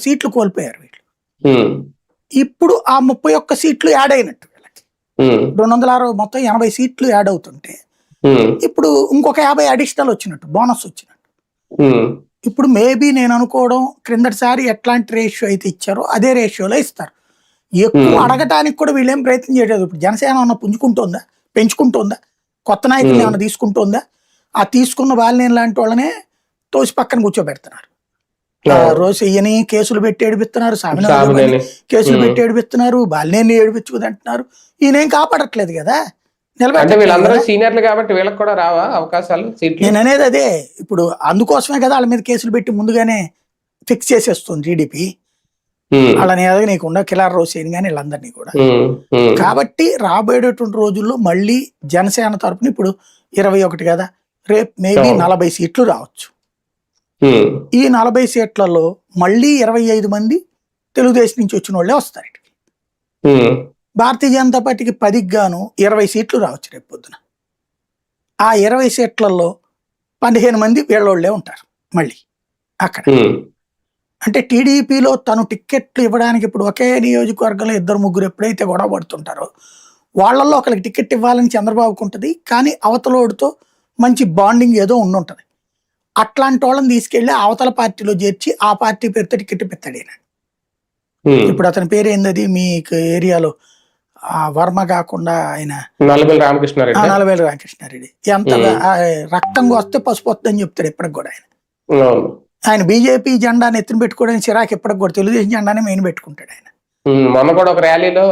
సీట్లు కోల్పోయారు వీళ్ళు. ఉమ్, ఇప్పుడు ఆ 31 సీట్లు యాడ్ అయినట్టు వీళ్ళకి. ఉమ్, 260 మొత్తం 80 సీట్లు యాడ్ అవుతుంటే ఉమ్, ఇప్పుడు ఇంకొక 50 అడిషనల్ వచ్చినట్టు, బోనస్ వచ్చినట్టు. ఉమ్, ఇప్పుడు మేబీ నేను అనుకోవడం, క్రిందటిసారి ఎట్లాంటి రేషియో అయితే ఇచ్చారో అదే రేషియోలో ఇస్తారు. ఎక్కువ అడగటానికి కూడా వీళ్ళేం ప్రయత్నం చేయలేదు. ఇప్పుడు జనసేన ఏమన్నా పుంజుకుంటుందా, పెంచుకుంటుందా, కొత్త నాయకుల్ని ఏమన్నా తీసుకుంటుందా? ఆ తీసుకున్న బాలినేని లాంటి వాళ్ళనే తోసి పక్కన కూర్చోబెడుతున్నారు. రోజు ఈయని కేసులు పెట్టి ఏడిపిస్తున్నారు, సామినేని కేసులు పెట్టి ఏడిపిస్తున్నారు, బాలినేని ఏడిపించుకుదంటున్నారు. ఈయనేం కాపాడట్లేదు కదా, అంటే వీళ్ళందరూ నిలబెట్టట్లేదు. సీనియర్లు కాబట్టి వీళ్ళకి కూడా రావా అవకాశాలు, సీట్లు? నేను అనేది అదే. ఇప్పుడు అందుకోసమే కదా వాళ్ళ మీద కేసులు పెట్టి ముందుగానే ఫిక్స్ చేసేస్తుంది టీడీపీ. వాళ్ళని ఎలాగ నీకుండా కిలార్ రోసేని కానీ వీళ్ళందరినీ కూడా. కాబట్టి రాబోయేటటువంటి రోజుల్లో మళ్ళీ జనసేన తరపున ఇప్పుడు 21 కదా, రేపు మేబీ 40 సీట్లు రావచ్చు. ఈ 40 సీట్లలో మళ్ళీ 25 మంది తెలుగుదేశం నుంచి వచ్చిన వాళ్ళే వస్తారు. భారతీయ జనతా పార్టీకి 10కి గాను 20 సీట్లు రావచ్చు రేపు పొద్దున. ఆ 20 సీట్లలో 15 మంది వీళ్ళోళ్లే ఉంటారు మళ్ళీ అక్కడ. అంటే టీడీపీలో తను టిక్కెట్లు ఇవ్వడానికి ఇప్పుడు ఒకే నియోజకవర్గంలో 2-3 ఎప్పుడైతే గొడవ పడుతుంటారో వాళ్ళల్లో ఒకరికి టికెట్ ఇవ్వాలని చంద్రబాబుకు ఉంటుంది, కానీ అవతలోడితో మంచి బాండింగ్ ఏదో ఉండుంటది. అట్లాంటి వాళ్ళని తీసుకెళ్లి అవతల పార్టీలో చేర్చి ఆ పార్టీ పేరుతో టికెట్ పెడతాడు ఈయన. ఇప్పుడు అతని పేరు ఏందది మీకు ఏరియాలో, వర్మ కాకుండా ఆయన నల్లబెల్లి రామకృష్ణారెడ్డి. ఎంత రక్తంగా వస్తే పసుపు వస్తుందని చెప్తాడు ఇప్పటికి కూడా ఆయన. ఆయన బీజేపీ జెండాని ఎత్తున పెట్టుకోవడానికి చిరాకు ఇప్పటికి కూడా తెలుగుదేశం జెండానే మెయిన్ పెట్టుకుంటాడు ఆయన. మొన్న కూడా ఒక ర్యాలీలో